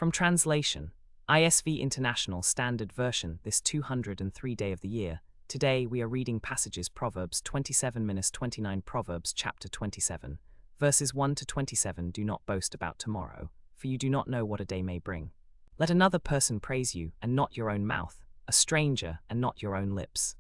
From translation, ISV International Standard Version, this 203 day of the year. Today we are reading passages Proverbs 27-29 Proverbs chapter 27, verses 1 to 27. Do not boast about tomorrow, for you do not know what a day may bring. Let another person praise you, and not your own mouth, a stranger, and not your own lips.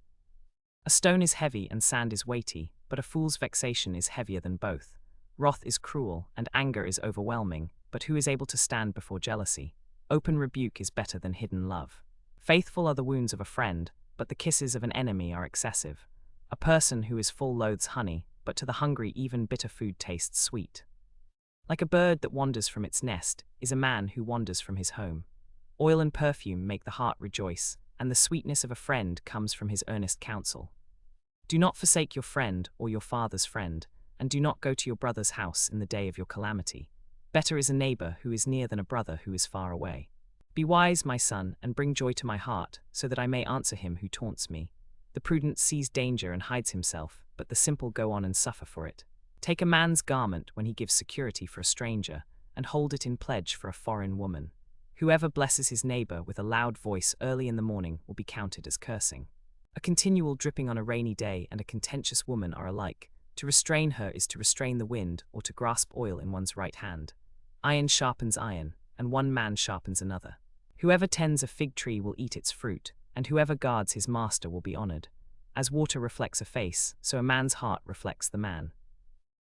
A stone is heavy and sand is weighty, but a fool's vexation is heavier than both. Wrath is cruel, and anger is overwhelming, but who is able to stand before jealousy? Open rebuke is better than hidden love. Faithful are the wounds of a friend, but the kisses of an enemy are excessive. A person who is full loathes honey, but to the hungry even bitter food tastes sweet. Like a bird that wanders from its nest is a man who wanders from his home. Oil and perfume make the heart rejoice, and the sweetness of a friend comes from his earnest counsel. Do not forsake your friend or your father's friend, and do not go to your brother's house in the day of your calamity. Better is a neighbor who is near than a brother who is far away. Be wise, my son, and bring joy to my heart, so that I may answer him who taunts me. The prudent sees danger and hides himself, but the simple go on and suffer for it. Take a man's garment when he gives security for a stranger, and hold it in pledge for a foreign woman. Whoever blesses his neighbor with a loud voice early in the morning will be counted as cursing. A continual dripping on a rainy day and a contentious woman are alike. To restrain her is to restrain the wind, or to grasp oil in one's right hand. Iron sharpens iron, and one man sharpens another. Whoever tends a fig tree will eat its fruit, and whoever guards his master will be honored. As water reflects a face, so a man's heart reflects the man.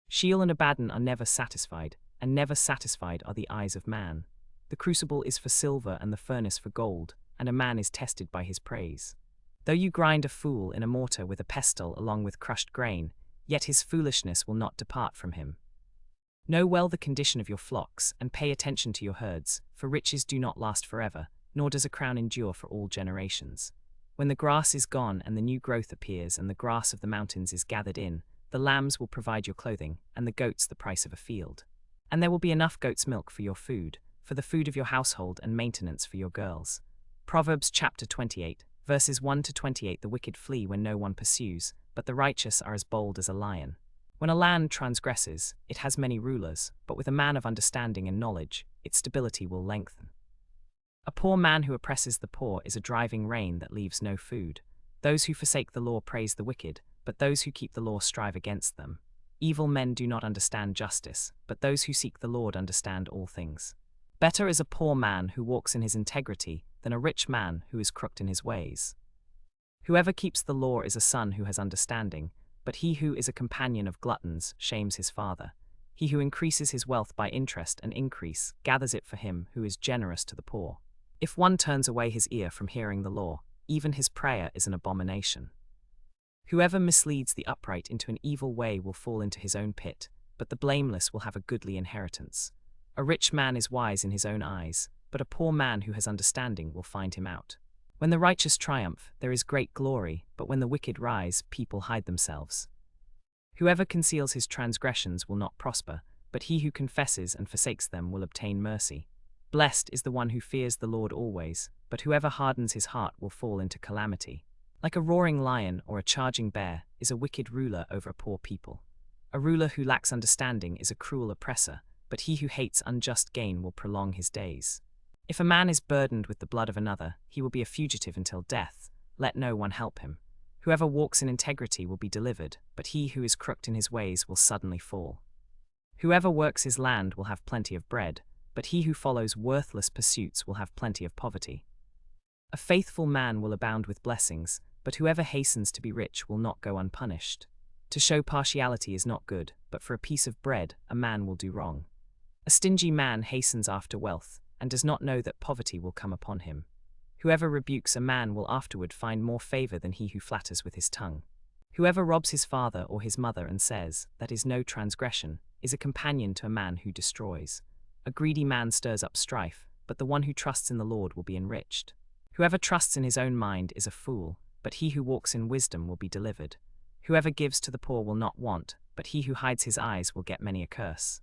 Sheol and Abaddon are never satisfied, and never satisfied are the eyes of man. The crucible is for silver and the furnace for gold, and a man is tested by his praise. Though you grind a fool in a mortar with a pestle along with crushed grain, yet his foolishness will not depart from him. Know well the condition of your flocks, and pay attention to your herds, for riches do not last forever, nor does a crown endure for all generations. When the grass is gone and the new growth appears and the grass of the mountains is gathered in, the lambs will provide your clothing, and the goats the price of a field. And there will be enough goat's milk for your food, for the food of your household and maintenance for your girls. Proverbs chapter 28, verses 1 to 28. The wicked flee when no one pursues, but the righteous are as bold as a lion. When a land transgresses, it has many rulers, but with a man of understanding and knowledge, its stability will lengthen. A poor man who oppresses the poor is a driving rain that leaves no food. Those who forsake the law praise the wicked, but those who keep the law strive against them. Evil men do not understand justice, but those who seek the Lord understand all things. Better is a poor man who walks in his integrity than a rich man who is crooked in his ways. Whoever keeps the law is a son who has understanding, but he who is a companion of gluttons shames his father. He who increases his wealth by interest and increase gathers it for him who is generous to the poor. If one turns away his ear from hearing the law, even his prayer is an abomination. Whoever misleads the upright into an evil way will fall into his own pit, but the blameless will have a goodly inheritance. A rich man is wise in his own eyes, but a poor man who has understanding will find him out. When the righteous triumph, there is great glory, but when the wicked rise, people hide themselves. Whoever conceals his transgressions will not prosper, but he who confesses and forsakes them will obtain mercy. Blessed is the one who fears the Lord always, but whoever hardens his heart will fall into calamity. Like a roaring lion or a charging bear is a wicked ruler over a poor people. A ruler who lacks understanding is a cruel oppressor, but he who hates unjust gain will prolong his days. If a man is burdened with the blood of another, he will be a fugitive until death. Let no one help him. Whoever walks in integrity will be delivered, but he who is crooked in his ways will suddenly fall. Whoever works his land will have plenty of bread, but he who follows worthless pursuits will have plenty of poverty. A faithful man will abound with blessings, but whoever hastens to be rich will not go unpunished. To show partiality is not good, but for a piece of bread a man will do wrong. A stingy man hastens after wealth, and does not know that poverty will come upon him. Whoever rebukes a man will afterward find more favor than he who flatters with his tongue. Whoever robs his father or his mother and says, "That is no transgression," is a companion to a man who destroys. A greedy man stirs up strife, but the one who trusts in the Lord will be enriched. Whoever trusts in his own mind is a fool, but he who walks in wisdom will be delivered. Whoever gives to the poor will not want, but he who hides his eyes will get many a curse.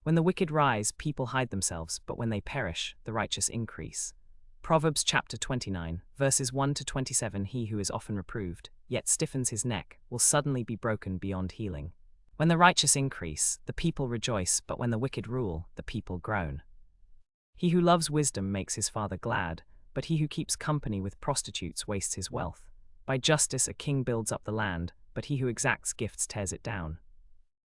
When the wicked rise, people hide themselves, but when they perish, the righteous increase. Proverbs chapter 29, verses 1 to 27. He who is often reproved, yet stiffens his neck, will suddenly be broken beyond healing. When the righteous increase, the people rejoice, but when the wicked rule, the people groan. He who loves wisdom makes his father glad, but he who keeps company with prostitutes wastes his wealth. By justice a king builds up the land, but he who exacts gifts tears it down.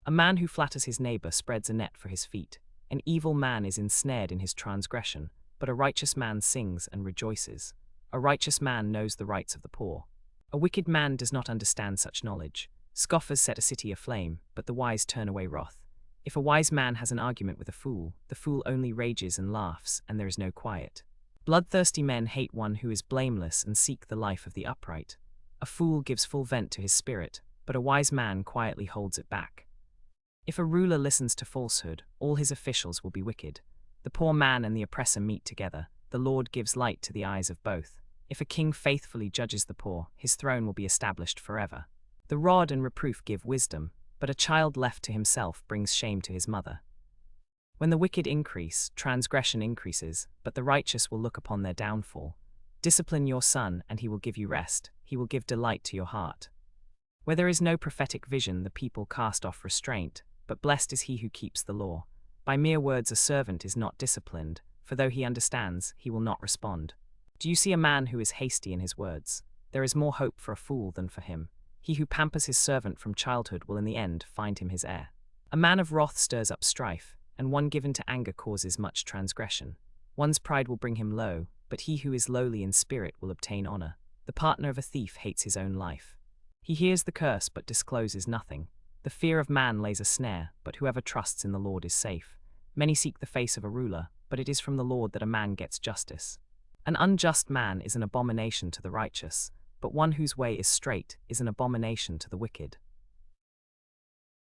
A man who flatters his neighbor spreads a net for his feet. An evil man is ensnared in his transgression, but a righteous man sings and rejoices. A righteous man knows the rights of the poor. A wicked man does not understand such knowledge. Scoffers set a city aflame, but the wise turn away wrath. If a wise man has an argument with a fool, the fool only rages and laughs, and there is no quiet. Bloodthirsty men hate one who is blameless and seek the life of the upright. A fool gives full vent to his spirit, but a wise man quietly holds it back. If a ruler listens to falsehood, all his officials will be wicked. The poor man and the oppressor meet together. The Lord gives light to the eyes of both. If a king faithfully judges the poor, his throne will be established forever. The rod and reproof give wisdom, but a child left to himself brings shame to his mother. When the wicked increase, transgression increases, but the righteous will look upon their downfall. Discipline your son, and he will give you rest. He will give delight to your heart. Where there is no prophetic vision, the people cast off restraint, but blessed is he who keeps the law. By mere words a servant is not disciplined, for though he understands, he will not respond. Do you see a man who is hasty in his words? There is more hope for a fool than for him. He who pampers his servant from childhood will in the end find him his heir. A man of wrath stirs up strife, and one given to anger causes much transgression. One's pride will bring him low, but he who is lowly in spirit will obtain honor. The partner of a thief hates his own life. He hears the curse but discloses nothing. The fear of man lays a snare, but whoever trusts in the Lord is safe. Many seek the face of a ruler, but it is from the Lord that a man gets justice. An unjust man is an abomination to the righteous, but one whose way is straight is an abomination to the wicked.